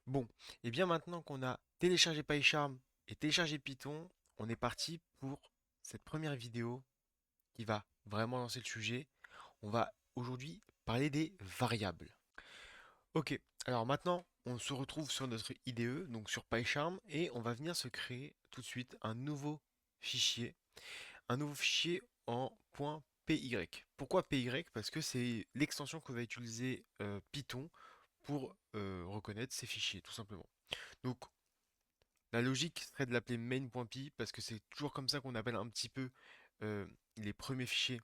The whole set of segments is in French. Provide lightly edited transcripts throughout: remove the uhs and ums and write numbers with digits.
Bon, et bien maintenant qu'on a téléchargé PyCharm et téléchargé Python, on est parti pour cette première vidéo qui va vraiment lancer le sujet. On va aujourd'hui parler des variables. Ok, alors maintenant on se retrouve sur notre IDE, donc sur PyCharm, et on va venir se créer tout de suite fichier, un nouveau fichier en .py. Pourquoi py? Parce que c'est l'extension que va utiliser Python pour reconnaître ces fichiers, tout simplement. Donc la logique serait de l'appeler main.py parce que c'est toujours comme ça qu'on appelle un petit peu euh, les premiers fichiers.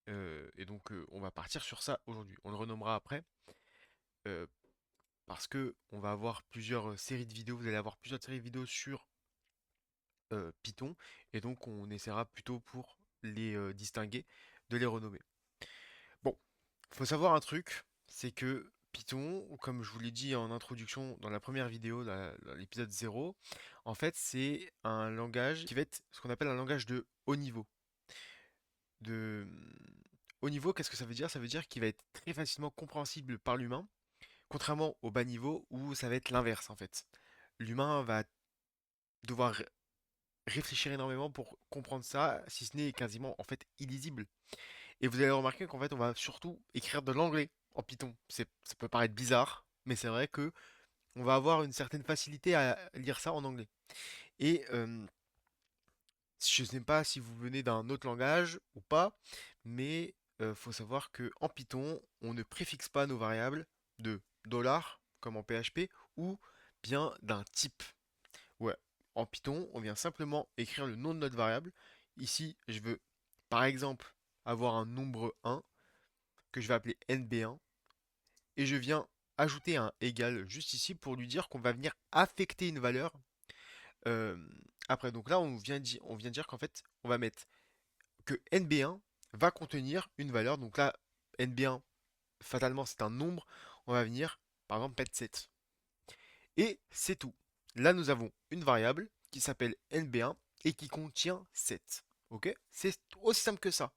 Et donc on va partir sur ça aujourd'hui. On le renommera après euh, parce que on va avoir plusieurs séries de vidéos. Vous allez avoir plusieurs séries de vidéos sur Python et donc on essaiera plutôt pour les distinguer de les renommer. Bon, faut savoir un truc, c'est que Python, comme je vous l'ai dit en introduction dans la première vidéo, dans l'épisode 0, en fait c'est un langage qui va être ce qu'on appelle un langage de haut niveau. De haut niveau, qu'est-ce que ça veut dire? Ça veut dire qu'il va être très facilement compréhensible par l'humain, contrairement au bas niveau où ça va être l'inverse en fait. L'humain va devoir réfléchir énormément pour comprendre ça, si ce n'est quasiment en fait illisible. Et vous allez remarquer qu'en fait, on va surtout écrire de l'anglais en Python. Ça peut paraître bizarre, mais c'est vrai que on va avoir une certaine facilité à lire ça en anglais. Et je ne sais pas si vous venez d'un autre langage ou pas, mais faut savoir que en Python, on ne préfixe pas nos variables de dollar, comme en PHP, ou bien d'un type. Ouais, en Python, on vient simplement écrire le nom de notre variable. Ici, je veux, par exemple, avoir un nombre 1 que je vais appeler NB1 et je viens ajouter un égal juste ici pour lui dire qu'on va venir affecter une valeur euh, après. Donc là, on vient dire qu'en fait, on va mettre que NB1 va contenir une valeur. Donc là, NB1, fatalement, c'est un nombre. On va venir, par exemple, mettre 7. Et c'est tout. Là, nous avons une variable qui s'appelle NB1 et qui contient 7. Ok? C'est aussi simple que ça.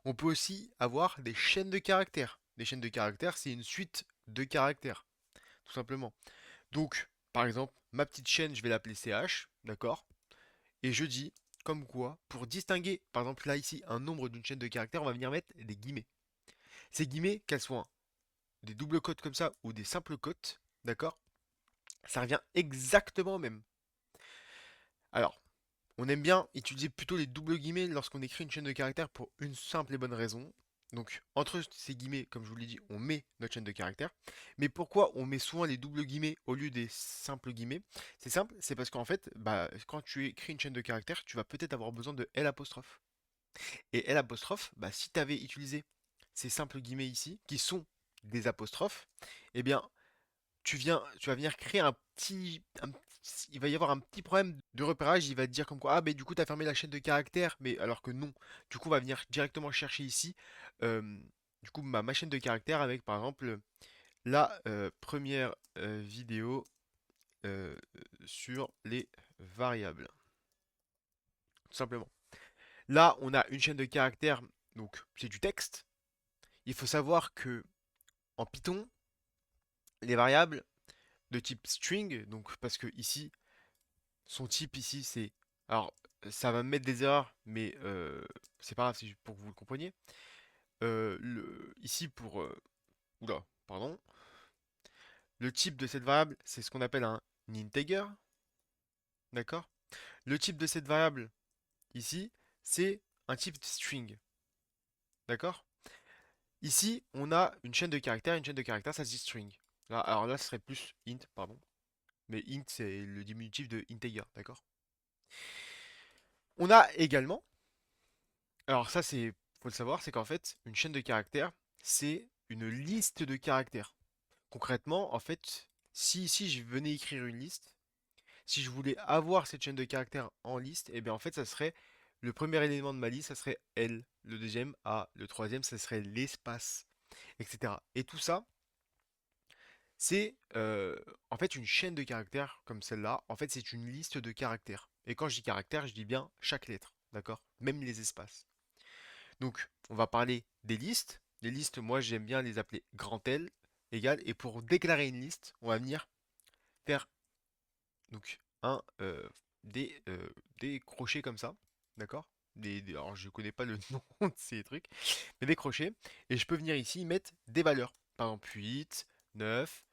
On peut aussi avoir des chaînes de caractères. Des chaînes de caractères, c'est une suite de caractères, tout simplement. Donc, par exemple, ma petite chaîne, je vais l'appeler CH, d'accord? Et je dis, comme quoi, pour distinguer, par exemple là ici, un nombre d'une chaîne de caractères, on va venir mettre des guillemets. Ces guillemets, qu'elles soient des doubles cotes comme ça ou des simples cotes, d'accord? Ça revient exactement au même. Alors, on aime bien utiliser plutôt les doubles guillemets lorsqu'on écrit une chaîne de caractères pour une simple et bonne raison. Donc, entre ces guillemets, comme je vous l'ai dit, on met notre chaîne de caractères. Mais pourquoi on met souvent les doubles guillemets au lieu des simples guillemets? C'est simple, c'est parce qu'en fait, bah, quand tu écris une chaîne de caractères, tu vas peut-être avoir besoin de L apostrophe. Et L apostrophe, bah, si tu avais utilisé ces simples guillemets ici, qui sont des apostrophes, eh bien, tu vas venir créer il va y avoir un petit problème de repérage. Il va te dire comme quoi, ah, mais du coup, tu as fermé la chaîne de caractères, mais alors que non. Du coup, on va venir directement chercher ici, euh, du coup, ma chaîne de caractères avec, par exemple, la première vidéo euh, sur les variables, tout simplement. Là, on a une chaîne de caractères, donc c'est du texte. Il faut savoir que en Python, les variables de type string, donc parce que ici, son type ici, c'est... Alors, ça va me mettre des erreurs, mais c'est pas grave pour que vous le compreniez. Ici, pour... oula, pardon. Le type de cette variable, c'est ce qu'on appelle un integer, d'accord? Le type de cette variable, ici, c'est un type string, d'accord? Ici, on a une chaîne de caractères, ça se dit string. Là, alors là, ce serait plus int, pardon. Mais int, c'est le diminutif de integer, d'accord? On a également, alors ça c'est, faut le savoir, c'est qu'en fait, une chaîne de caractères, c'est une liste de caractères. Concrètement, en fait, si ici je venais écrire une liste, si je voulais avoir cette chaîne de caractères en liste, et bien en fait, ça serait le premier élément de ma liste, ça serait L, le deuxième A, le troisième, ça serait l'espace, etc. Et tout ça, c'est en fait une chaîne de caractères comme celle-là. En fait, c'est une liste de caractères. Et quand je dis caractères, je dis bien chaque lettre, d'accord? Même les espaces. Donc, on va parler des listes. Les listes, moi, j'aime bien les appeler grand L égale. Et pour déclarer une liste, on va venir faire donc des crochets comme ça, d'accord? Alors je connais pas le nom de ces trucs, mais des crochets. Et je peux venir ici mettre des valeurs. Par exemple 8, 9,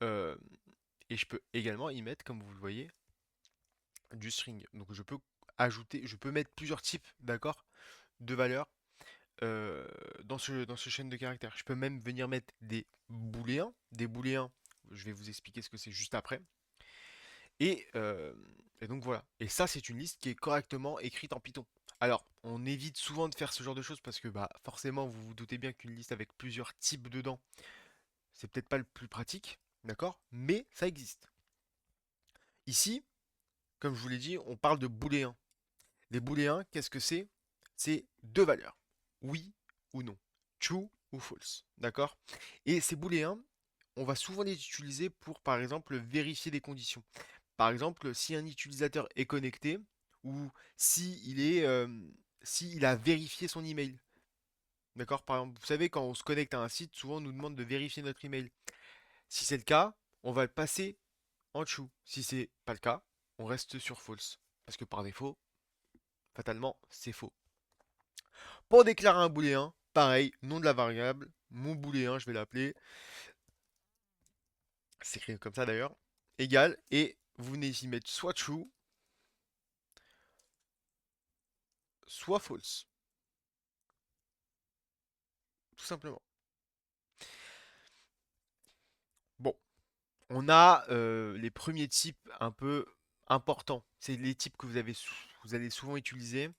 euh, et je peux également y mettre, comme vous le voyez, du string. Donc je peux mettre plusieurs types, d'accord, de valeurs dans ce chaîne de caractères. Je peux même venir mettre des booléens. Des booléens, je vais vous expliquer ce que c'est juste après. Et, euh, et donc voilà. Et ça, c'est une liste qui est correctement écrite en Python. Alors, on évite souvent de faire ce genre de choses parce que bah, forcément, vous vous doutez bien qu'une liste avec plusieurs types dedans, c'est peut-être pas le plus pratique, d'accord? Mais ça existe. Ici, comme je vous l'ai dit, on parle de booléens. Les booléens, qu'est-ce que c'est? C'est deux valeurs. Oui ou non. True ou false. D'accord? Et ces booléens, on va souvent les utiliser pour, par exemple, vérifier des conditions. Par exemple, si un utilisateur est connecté ou si il a vérifié son email. D'accord? Par exemple, vous savez, quand on se connecte à un site, souvent on nous demande de vérifier notre email. Si c'est le cas, on va le passer en true. Si c'est pas le cas, on reste sur false. Parce que par défaut, fatalement, c'est faux. Pour déclarer un booléen, pareil, nom de la variable, mon booléen, je vais l'appeler, c'est écrit comme ça d'ailleurs, égal, et vous venez ici mettre soit true, soit false, tout simplement. Bon, on a les premiers types un peu importants. C'est les types que vous allez souvent utiliser.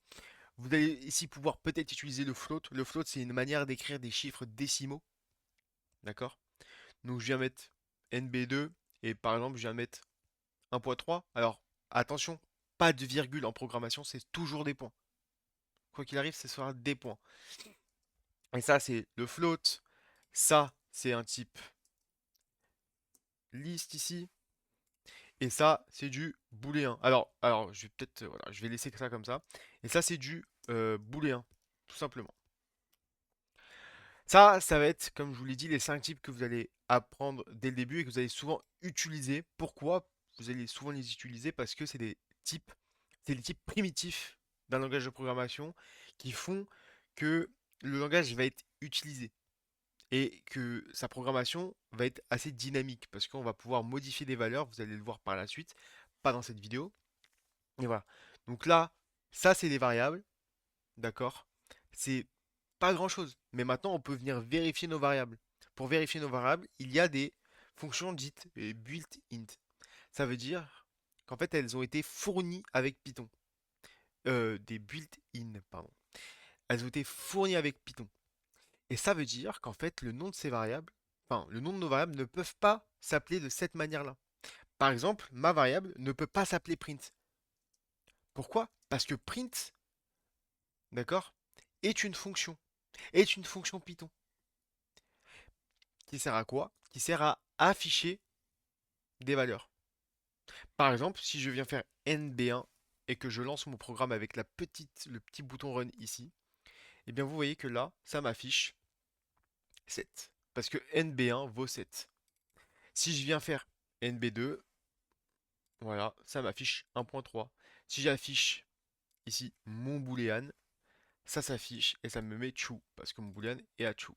Vous allez ici pouvoir peut-être utiliser le float. Le float, c'est une manière d'écrire des chiffres décimaux. D'accord? Donc je viens mettre NB2 et par exemple je viens mettre 1.3. Alors attention, pas de virgule en programmation, c'est toujours des points. Quoi qu'il arrive, ce sera des points. Et ça, c'est le float. Ça, c'est un type list ici. Et ça, c'est du booléen. Alors, je vais peut-être, voilà, je vais laisser ça comme ça. Et ça, c'est du booléen, tout simplement. Ça va être, comme je vous l'ai dit, les 5 types que vous allez apprendre dès le début et que vous allez souvent utiliser. Pourquoi vous allez souvent les utiliser? Parce que types, c'est des types primitifs d'un langage de programmation qui font que le langage va être utilisé et que sa programmation va être assez dynamique parce qu'on va pouvoir modifier des valeurs, vous allez le voir par la suite, pas dans cette vidéo. Et voilà. Donc là, ça c'est des variables, d'accord? C'est pas grand-chose. Mais maintenant, on peut venir vérifier nos variables. Pour vérifier nos variables, il y a des fonctions dites built-in. Ça veut dire qu'en fait, elles ont été fournies avec Python. Des built-in, pardon. Elles ont été fournies avec Python. Et ça veut dire qu'en fait, le nom de ces variables, enfin, le nom de nos variables ne peuvent pas s'appeler de cette manière-là. Par exemple, ma variable ne peut pas s'appeler print. Pourquoi? Parce que print, d'accord, est une fonction Python. Qui sert à quoi? Qui sert à afficher des valeurs. Par exemple, si je viens faire NB1 et que je lance mon programme avec le petit bouton Run ici, eh bien vous voyez que là, ça m'affiche 7. Parce que NB1 vaut 7. Si je viens faire NB2, voilà, ça m'affiche 1.3. Si j'affiche ici mon boolean, ça s'affiche et ça me met true parce que mon boolean est à true.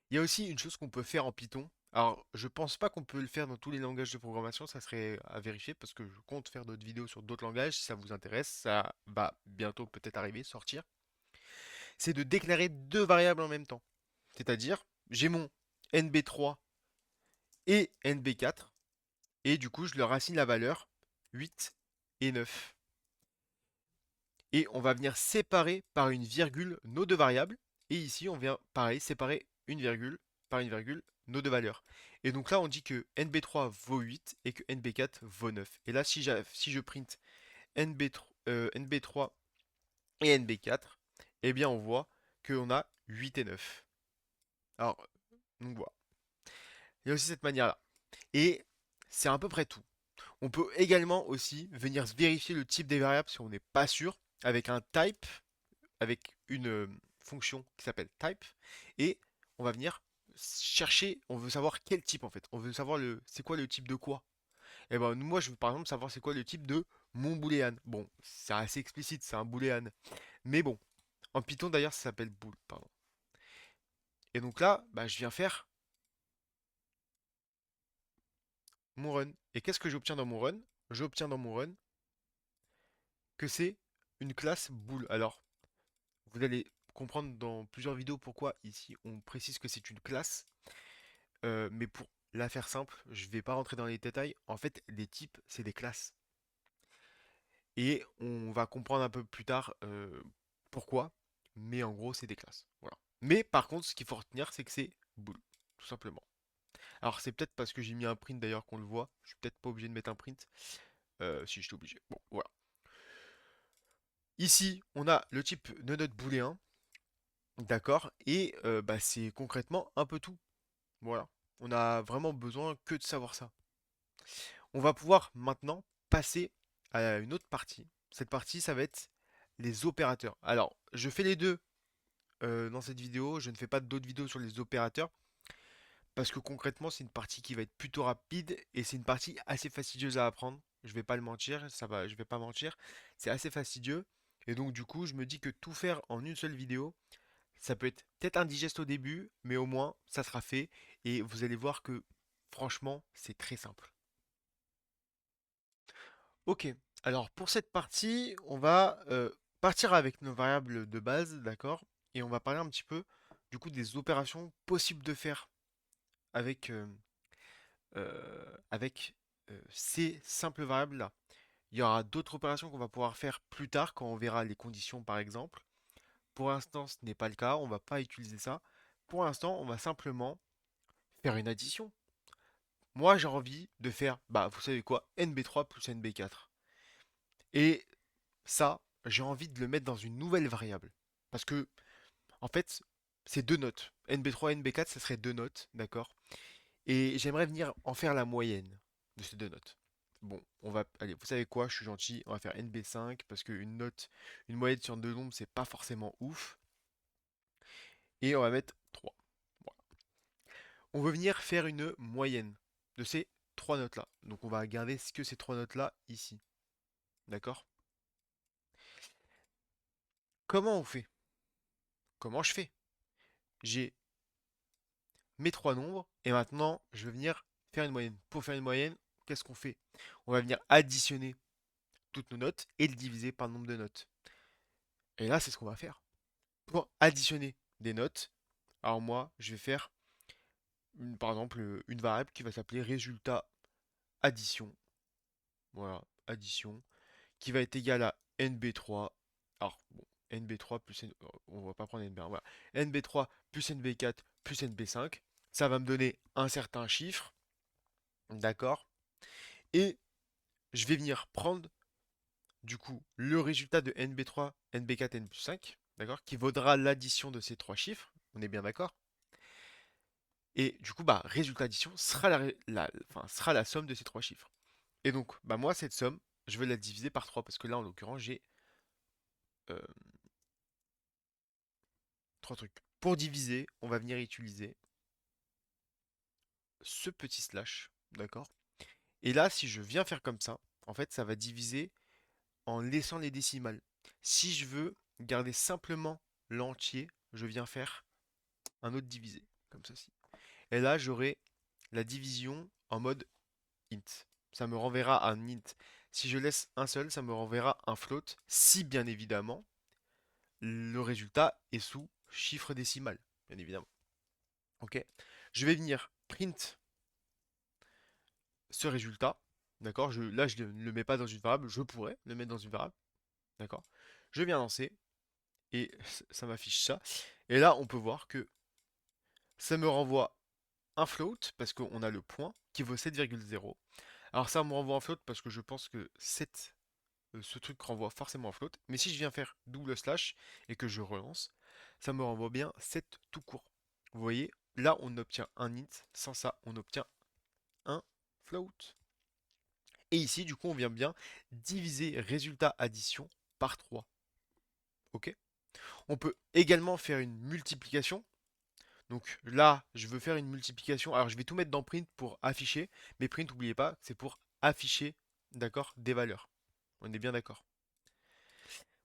Il y a aussi une chose qu'on peut faire en Python. Alors, je pense pas qu'on peut le faire dans tous les langages de programmation, ça serait à vérifier parce que je compte faire d'autres vidéos sur d'autres langages. Si ça vous intéresse, ça va bientôt peut-être arriver, sortir. C'est de déclarer deux variables en même temps. C'est-à-dire, j'ai mon NB3 et NB4 et du coup, je leur assigne la valeur 8 et 9. Et on va venir séparer par une virgule nos deux variables. Et ici, on vient, pareil, séparer une virgule par une virgule nos deux valeurs. Et donc là, on dit que NB3 vaut 8 et que NB4 vaut 9. Et là, si je print NB3 et NB4, eh bien, on voit qu'on a 8 et 9. Alors, donc voilà. Il y a aussi cette manière-là. Et c'est à peu près tout. On peut également aussi venir vérifier le type des variables si on n'est pas sûr avec un type avec une fonction qui s'appelle type et on va venir chercher, on veut savoir quel type en fait. On veut savoir c'est quoi le type de quoi. Et ben moi je veux par exemple savoir c'est quoi le type de mon booléen. Bon, c'est assez explicite, c'est un booléen. Mais bon, en Python d'ailleurs ça s'appelle bool, pardon. Et donc là, bah, je viens faire mon run. Et qu'est-ce que j'obtiens dans mon run? J'obtiens dans mon run que c'est une classe bool. Alors, vous allez comprendre dans plusieurs vidéos pourquoi ici on précise que c'est une classe. Mais pour la faire simple, je vais pas rentrer dans les détails. En fait, les types, c'est des classes. Et on va comprendre un peu plus tard pourquoi. Mais en gros, c'est des classes. Voilà. Mais par contre, ce qu'il faut retenir, c'est que c'est bool. Tout simplement. Alors, c'est peut-être parce que j'ai mis un print d'ailleurs qu'on le voit. Je suis peut-être pas obligé de mettre un print. Si je suis obligé. Bon, voilà. Ici, on a le type de notre booléen. D'accord. Et bah, c'est concrètement un peu tout. Voilà. On a vraiment besoin que de savoir ça. On va pouvoir maintenant passer à une autre partie. Cette partie, ça va être les opérateurs. Alors, je fais les deux dans cette vidéo. Je ne fais pas d'autres vidéos sur les opérateurs parce que concrètement, c'est une partie qui va être plutôt rapide et c'est une partie assez fastidieuse à apprendre. Je vais pas le mentir, je vais pas mentir. C'est assez fastidieux et donc du coup, je me dis que tout faire en une seule vidéo, ça peut être peut-être indigeste au début, mais au moins, ça sera fait et vous allez voir que franchement, c'est très simple. Ok, alors pour cette partie, on va partir avec nos variables de base, d'accord? Et on va parler un petit peu du coup des opérations possibles de faire avec, avec ces simples variables-là. Il y aura d'autres opérations qu'on va pouvoir faire plus tard quand on verra les conditions par exemple. Pour l'instant, ce n'est pas le cas, on va pas utiliser ça. Pour l'instant, on va simplement faire une addition. Moi, j'ai envie de faire, bah, vous savez quoi, NB3 plus NB4. Et ça, j'ai envie de le mettre dans une nouvelle variable. Parce que, en fait, c'est deux notes. NB3 et NB4, ça serait deux notes, d'accord? Et j'aimerais venir en faire la moyenne de ces deux notes. Bon, on va, allez, vous savez quoi, je suis gentil, on va faire NB5 parce qu'une note, une moyenne sur deux nombres, c'est pas forcément ouf. Et on va mettre 3. Voilà. On veut venir faire une moyenne de ces trois notes-là. Donc on va garder que ces trois notes-là ici. D'accord? Comment on fait? Comment je fais? J'ai mes trois nombres, et maintenant, je vais venir faire une moyenne. Pour faire une moyenne, qu'est-ce qu'on fait? On va venir additionner toutes nos notes et le diviser par le nombre de notes. Et là, c'est ce qu'on va faire. Pour additionner des notes, alors moi, je vais faire, par exemple, une variable qui va s'appeler résultat addition. Voilà, addition, qui va être égal à NB3. Alors, bon, NB3 plus on va pas prendre NB1, voilà. NB3 plus NB4 plus NB5. Ça va me donner un certain chiffre. D'accord? Et je vais venir prendre du coup le résultat de NB3, NB4, NB5, d'accord, qui vaudra l'addition de ces trois chiffres. On est bien d'accord? Et du coup, bah, résultat addition sera enfin, sera la somme de ces trois chiffres. Et donc, bah, moi, cette somme, je vais la diviser par 3 parce que là, en l'occurrence, j'ai euh, trois trucs. Pour diviser, on va venir utiliser ce petit slash, d'accord? Et là, si je viens faire comme ça, en fait, ça va diviser en laissant les décimales. Si je veux garder simplement l'entier, je viens faire un autre divisé, comme ceci. Et là, j'aurai la division en mode int. Ça me renverra un int. Si je laisse un seul, ça me renverra un float, si bien évidemment le résultat est sous chiffre décimal, bien évidemment. Ok. Je vais venir print ce résultat. D'accord. Là, je ne le mets pas dans une variable. Je pourrais le mettre dans une variable. D'accord. Je viens lancer et ça m'affiche ça. Et là, on peut voir que ça me renvoie un float parce qu'on a le point qui vaut 7,0. Alors ça me renvoie un float parce que je pense que ce truc renvoie forcément un float. Mais si je viens faire double slash et que je relance, ça me renvoie bien 7 tout court. Vous voyez, là on obtient un int, sans ça on obtient un float. Et ici du coup on vient bien diviser résultat addition par 3. Ok. On peut également faire une multiplication. Donc là, je veux faire une multiplication. Alors je vais tout mettre dans print pour afficher. Mais print, n'oubliez pas, c'est pour afficher, d'accord, des valeurs. On est bien d'accord.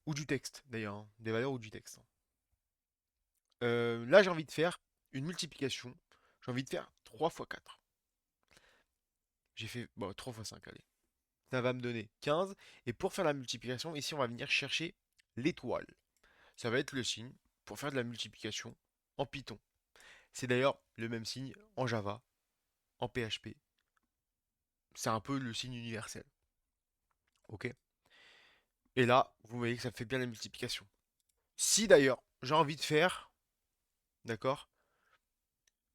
Ou du texte, d'ailleurs, hein. Des valeurs ou du texte. Là, j'ai envie de faire une multiplication. J'ai envie de faire 3 fois 4. J'ai fait bon, 3 fois 5, allez. Ça va me donner 15. Et pour faire la multiplication, ici, on va venir chercher l'étoile. Ça va être le signe pour faire de la multiplication en Python. C'est d'ailleurs le même signe en Java, en PHP. C'est un peu le signe universel. Ok? Et là, vous voyez que ça fait bien la multiplication. Si d'ailleurs, j'ai envie de faire, d'accord,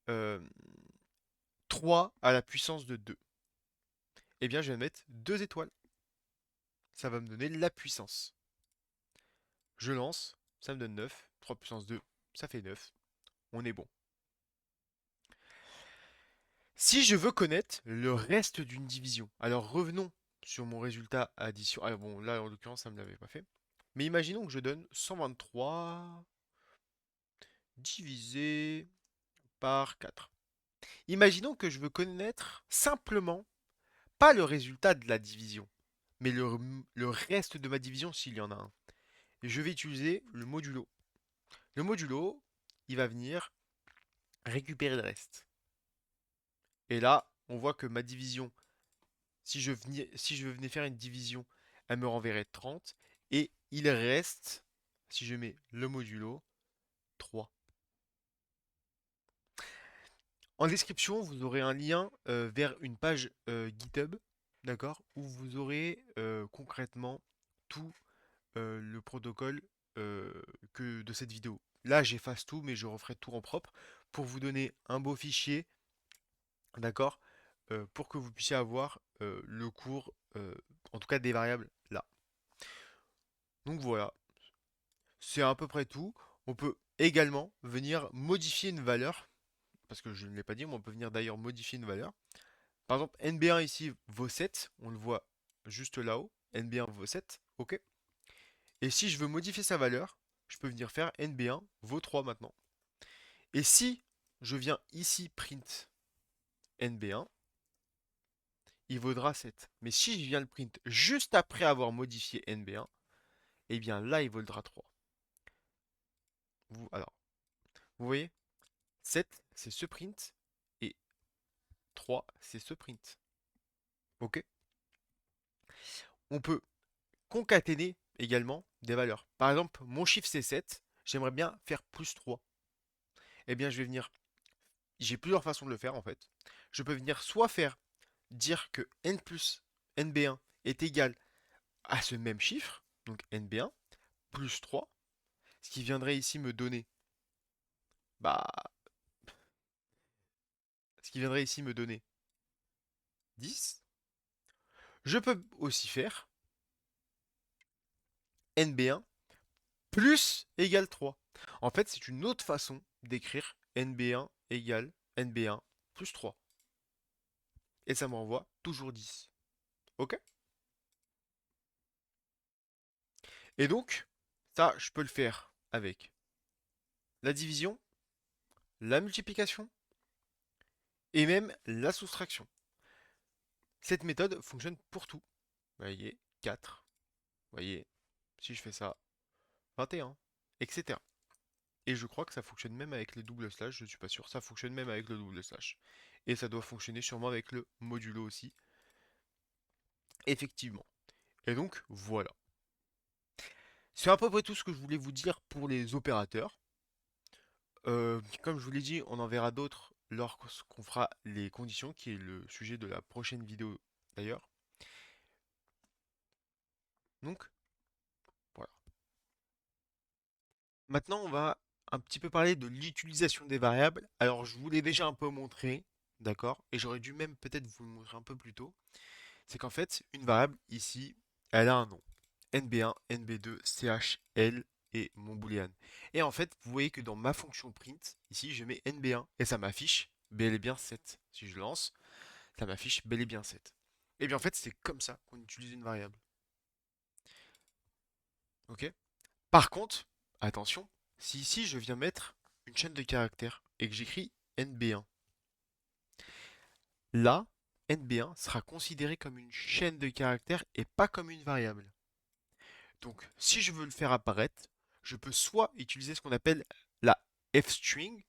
euh, 3 à la puissance de 2, eh bien, je vais mettre 2 étoiles. Ça va me donner la puissance. Je lance, ça me donne 9. 3 puissance 2, ça fait 9. On est bon. Si je veux connaître le reste d'une division, alors revenons sur mon résultat addition. Ah bon, là en l'occurrence, ça ne me l'avait pas fait. Mais imaginons que je donne 123 divisé par 4. Imaginons que je veux connaître simplement, pas le résultat de la division, mais le reste de ma division s'il y en a un. Et je vais utiliser le modulo. Le modulo, il va venir récupérer le reste. Et là, on voit que ma division, si je venais faire une division, elle me renverrait 30. Et il reste, si je mets le modulo, 3. En description, vous aurez un lien vers une page GitHub, d'accord, où vous aurez concrètement tout le protocole que de cette vidéo. Là, j'efface tout, mais je referai tout en propre pour vous donner un beau fichier, d'accord, pour que vous puissiez avoir le cours, en tout cas des variables là. Donc voilà, c'est à peu près tout. On peut également venir modifier une valeur, parce que je ne l'ai pas dit, mais on peut venir d'ailleurs modifier une valeur. Par exemple, NB1 ici vaut 7, on le voit juste là-haut. NB1 vaut 7, ok. Et si je veux modifier sa valeur, je peux venir faire NB1 vaut 3 maintenant. Et si je viens ici print NB1, il vaudra 7. Mais si je viens le print juste après avoir modifié NB1, eh bien là, il vaudra 3. Alors, vous voyez, 7, c'est ce print, et 3, c'est ce print. Ok? On peut concaténer également des valeurs. Par exemple, mon chiffre c'est 7, j'aimerais bien faire plus 3. Eh bien, je vais venir, j'ai plusieurs façons de le faire en fait. Je peux venir soit faire dire que n plus nb1 est égal à ce même chiffre, donc nb1 plus 3, ce qui viendrait ici me donner, bah, ce qui viendrait ici me donner 10. Je peux aussi faire nb1 plus égale 3. En fait, c'est une autre façon d'écrire nb1 égale nb1 plus 3. Et ça me renvoie toujours 10. Ok? Et donc, ça, je peux le faire avec la division, la multiplication et même la soustraction. Cette méthode fonctionne pour tout. Vous voyez, 4. Vous voyez, si je fais ça, 21, etc. Et je crois que ça fonctionne même avec les doubles slash, je ne suis pas sûr. Ça fonctionne même avec le double slash. Et ça doit fonctionner sûrement avec le modulo aussi. Effectivement. Et donc, voilà. C'est à peu près tout ce que je voulais vous dire pour les opérateurs. Comme je vous l'ai dit, on en verra d'autres lorsqu'on fera les conditions, qui est le sujet de la prochaine vidéo d'ailleurs. Donc, voilà. Maintenant, on va un petit peu parler de l'utilisation des variables. Alors, je vous l'ai déjà un peu montré, d'accord? Et j'aurais dû même peut-être vous le montrer un peu plus tôt. C'est qu'en fait, une variable ici, elle a un nom. NB1, NB2, CH, L et mon boolean. Et en fait, vous voyez que dans ma fonction print, ici, je mets NB1 et ça m'affiche bel et bien 7. Si je lance, ça m'affiche bel et bien 7. Et bien en fait, c'est comme ça qu'on utilise une variable. Ok? Par contre, attention, si ici je viens mettre une chaîne de caractères et que j'écris NB1, là, NB1 sera considéré comme une chaîne de caractères et pas comme une variable. Donc, si je veux le faire apparaître, je peux soit utiliser ce qu'on appelle la f-string,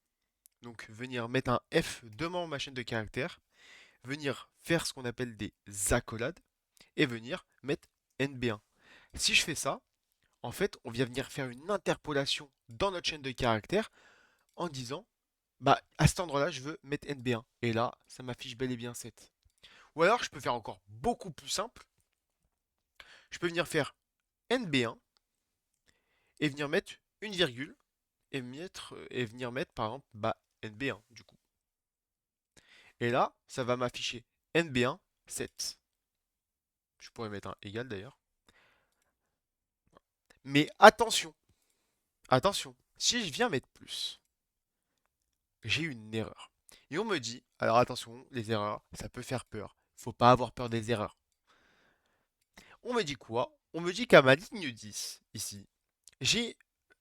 donc venir mettre un f devant ma chaîne de caractères, venir faire ce qu'on appelle des accolades et venir mettre NB1. Si je fais ça, en fait, on vient venir faire une interpolation dans notre chaîne de caractères en disant, bah, à cet endroit-là, je veux mettre NB1. Et là, ça m'affiche bel et bien 7. Ou alors, je peux faire encore beaucoup plus simple. Je peux venir faire NB1 et venir mettre une virgule et venir mettre, par exemple, bah, NB1 du coup. Et là, ça va m'afficher NB1 7. Je pourrais mettre un égal d'ailleurs. Mais attention, attention, si je viens mettre plus, j'ai une erreur. Et on me dit, alors attention, les erreurs, ça peut faire peur. Faut pas avoir peur des erreurs. On me dit quoi? On me dit qu'à ma ligne 10, ici, j'ai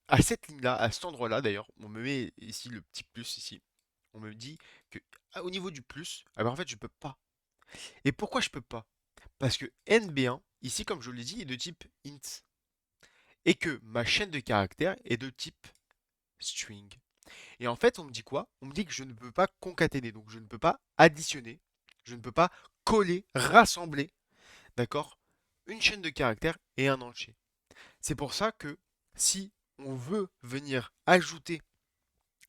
à cette ligne-là, à cet endroit-là d'ailleurs, on me met ici le petit plus ici. On me dit que au niveau du plus, ah ben en fait je peux pas. Et pourquoi je peux pas? Parce que NB1, ici comme je l'ai dit, est de type int. Et que ma chaîne de caractères est de type string. Et en fait, on me dit quoi? On me dit que je ne peux pas concaténer, donc je ne peux pas additionner, je ne peux pas coller, rassembler, d'accord? Une chaîne de caractères et un entier. C'est pour ça que si on veut venir ajouter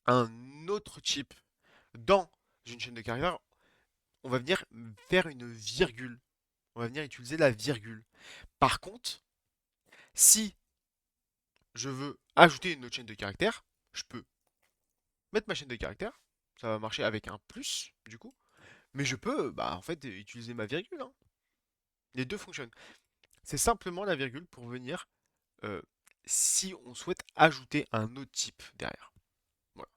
un autre type dans une chaîne de caractères, on va venir faire une virgule. On va venir utiliser la virgule. Par contre, si je veux ajouter une autre chaîne de caractères, je peux mettre ma chaîne de caractères. Ça va marcher avec un plus, du coup. Mais je peux, bah, en fait, utiliser ma virgule, hein. Les deux fonctionnent. C'est simplement la virgule pour venir, euh, si on souhaite ajouter un autre type derrière. Voilà,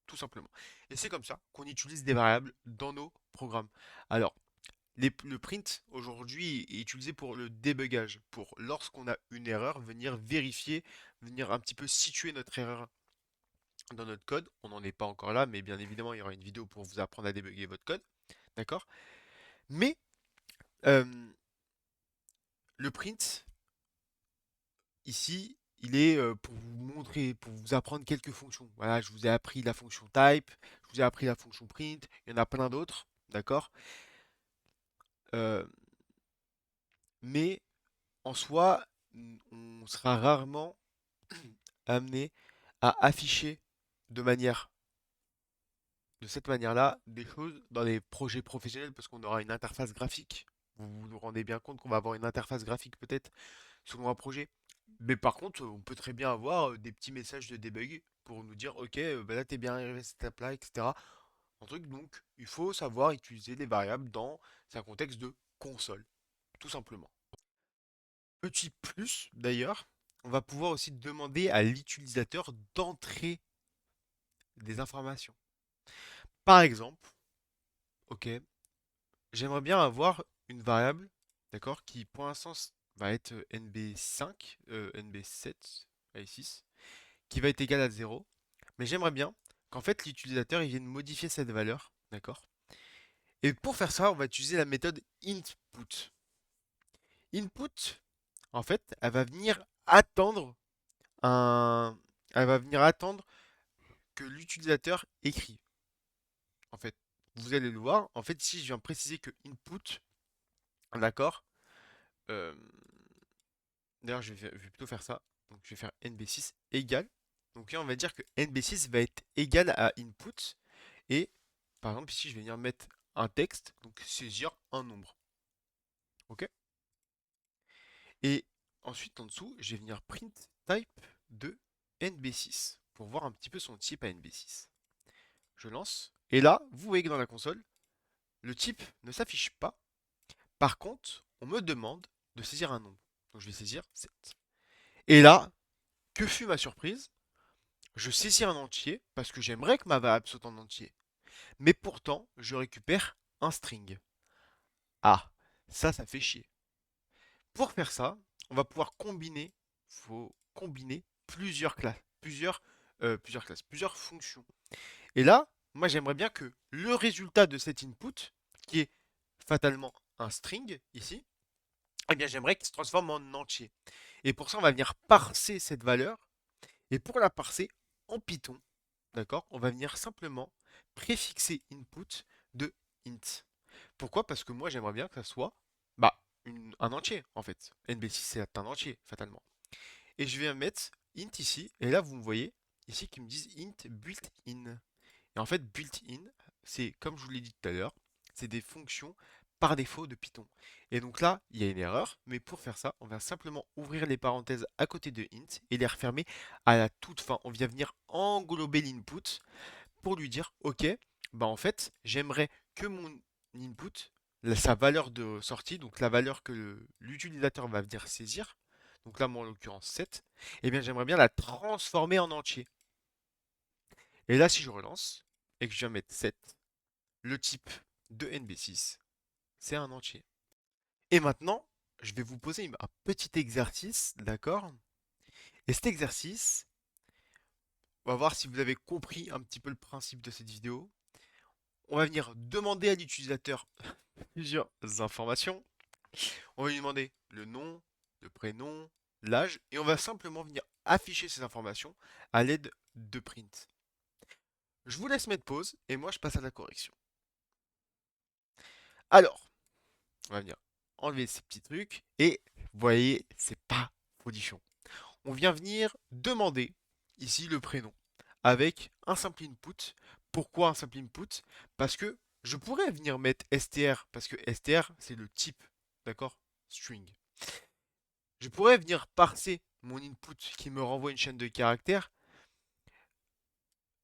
tout simplement. Et c'est comme ça qu'on utilise des variables dans nos programmes. Alors, le print aujourd'hui est utilisé pour le débugage, pour lorsqu'on a une erreur, venir vérifier, venir un petit peu situer notre erreur dans notre code. On n'en est pas encore là, mais bien évidemment, il y aura une vidéo pour vous apprendre à débugger votre code. D'accord? Mais euh, le print, ici, il est pour vous montrer, pour vous apprendre quelques fonctions. Voilà, je vous ai appris la fonction type, je vous ai appris la fonction print, il y en a plein d'autres. D'accord? Euh, mais en soi, on sera rarement amené à afficher de manière, de cette manière-là, des choses dans les projets professionnels parce qu'on aura une interface graphique. Vous vous rendez bien compte qu'on va avoir une interface graphique peut-être selon un projet. Mais par contre, on peut très bien avoir des petits messages de debug pour nous dire, ok, bah là t'es bien arrivé à cette étape-là, etc. Un truc donc, il faut savoir utiliser les variables dans un contexte de console, tout simplement. Petit plus d'ailleurs, on va pouvoir aussi demander à l'utilisateur d'entrer des informations. Par exemple, ok, j'aimerais bien avoir une variable, d'accord, qui pour l'instant va être NB5, NB7, allez 6, qui va être égal à 0. Mais j'aimerais bien qu'en fait l'utilisateur il vienne modifier cette valeur, d'accord? Et pour faire ça, on va utiliser la méthode input. Input, en fait, elle va venir attendre un, elle va venir attendre que l'utilisateur écrit. En fait, vous allez le voir. En fait, ici, je viens préciser que input, d'accord. euh, D'ailleurs, je vais plutôt faire ça. Donc, je vais faire nb6 égale. Donc là, on va dire que nb6 va être égal à input. Et par exemple, ici, je vais venir mettre un texte, donc saisir un nombre. OK? Et ensuite, en dessous, je vais venir print type de nb6 pour voir un petit peu son type à nb6. Je lance. Et là, vous voyez que dans la console, le type ne s'affiche pas. Par contre, on me demande de saisir un nombre. Donc je vais saisir 7. Et là, que fut ma surprise? Je saisis un entier parce que j'aimerais que ma variable saute en entier. Mais pourtant, je récupère un string. Ah, ça fait chier. Pour faire ça, on va pouvoir combiner, faut combiner plusieurs classes, plusieurs plusieurs fonctions. Et là, moi j'aimerais bien que le résultat de cet input, qui est fatalement un string ici, eh bien j'aimerais qu'il se transforme en entier. Et pour ça, on va venir parser cette valeur. Et pour la parser en Python, d'accord, on va venir simplement préfixer input de int. Pourquoi? Parce que moi j'aimerais bien que ça soit bah, un entier en fait. NB6 c'est un entier fatalement. Et je vais mettre int ici, et là vous me voyez ici qui me disent int built-in. Et en fait, built-in, c'est comme je vous l'ai dit tout à l'heure, c'est des fonctions par défaut de Python. Et donc là, il y a une erreur, mais pour faire ça, on va simplement ouvrir les parenthèses à côté de int et les refermer à la toute fin. On vient venir englober l'input pour lui dire, ok, bah en fait, j'aimerais que mon input, sa valeur de sortie, donc la valeur que l'utilisateur va venir saisir, donc là, moi en l'occurrence 7, eh bien j'aimerais bien la transformer en entier. Et là, si je relance et que je viens mettre 7, le type de NB6, c'est un entier. Et maintenant, je vais vous poser un petit exercice, d'accord? Et cet exercice, on va voir si vous avez compris un petit peu le principe de cette vidéo. On va venir demander à l'utilisateur plusieurs informations. On va lui demander le nom, le prénom, l'âge, et on va simplement venir afficher ces informations à l'aide de print. Je vous laisse mettre pause et moi je passe à la correction. Alors, on va venir enlever ces petits trucs et vous voyez, c'est pas folichon. On vient venir demander ici le prénom avec un simple input. Pourquoi un simple input? Parce que je pourrais venir mettre str parce que str c'est le type, d'accord? String. Je pourrais venir parser mon input qui me renvoie une chaîne de caractères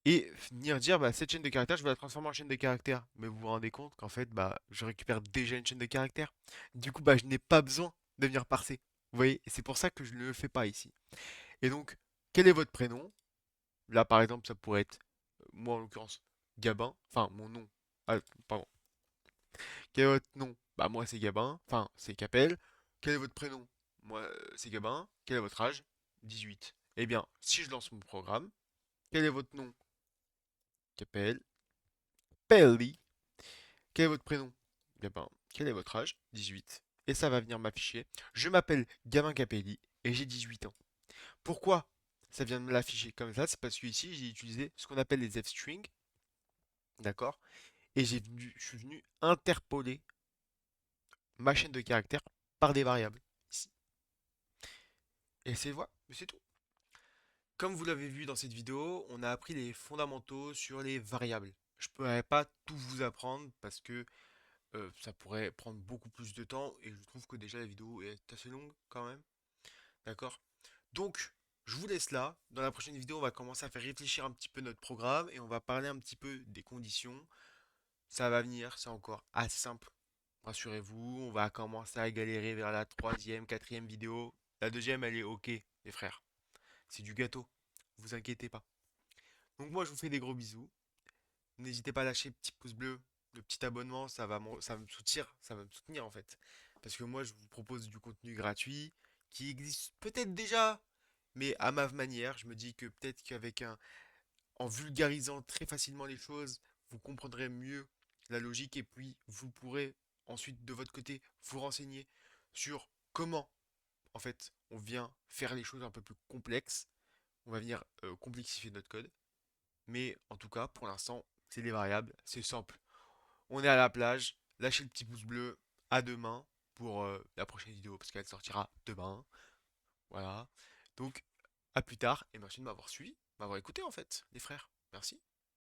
et venir dire bah, cette chaîne de caractères, je vais la transformer en chaîne de caractères. Mais vous vous rendez compte qu'en fait, bah, je récupère déjà une chaîne de caractères. Du coup, bah, je n'ai pas besoin de venir parser. Vous voyez, et c'est pour ça que je ne le fais pas ici. Et donc, quel est votre prénom? Là, par exemple, ça pourrait être, moi en l'occurrence, Gabin. Enfin, mon nom. Ah, pardon. Quel est votre nom? Bah, moi, c'est Gabin. Enfin, c'est Capel. Quel est votre prénom? Moi, c'est Gabin. Quel est votre âge? 18. Eh bien, si je lance mon programme, quel est votre nom? Capel. Pelli. Quel est votre prénom? Gabin. Quel est votre âge? 18. Et ça va venir m'afficher. Je m'appelle Gabin Capelli et j'ai 18 ans. Pourquoi ça vient de me l'afficher comme ça? C'est parce que ici j'ai utilisé ce qu'on appelle les f-strings, d'accord? Et je suis venu interpoler ma chaîne de caractères par des variables ici. Et c'est tout. Comme vous l'avez vu dans cette vidéo, on a appris les fondamentaux sur les variables. Je ne pourrais pas tout vous apprendre parce que ça pourrait prendre beaucoup plus de temps et je trouve que déjà la vidéo est assez longue quand même. D'accord? Donc, je vous laisse là. Dans la prochaine vidéo, on va commencer à faire réfléchir un petit peu notre programme et on va parler un petit peu des conditions. Ça va venir, c'est encore assez simple. Rassurez-vous, on va commencer à galérer vers la troisième, quatrième vidéo. La deuxième, elle est ok, les frères. C'est du gâteau. Vous inquiétez pas. Donc moi, je vous fais des gros bisous. N'hésitez pas à lâcher le petit pouce bleu, le petit abonnement, ça va me soutenir en fait. Parce que moi, je vous propose du contenu gratuit qui existe peut-être déjà, mais à ma manière. Je me dis que peut-être en vulgarisant très facilement les choses, vous comprendrez mieux la logique et puis vous pourrez ensuite de votre côté vous renseigner sur comment en fait on vient faire les choses un peu plus complexes. On va venir complexifier notre code. Mais en tout cas, pour l'instant, c'est les variables, c'est simple. On est à la plage, lâchez le petit pouce bleu, à demain pour la prochaine vidéo, parce qu'elle sortira demain. Voilà. Donc, à plus tard, et merci de m'avoir suivi, m'avoir écouté en fait, les frères. Merci.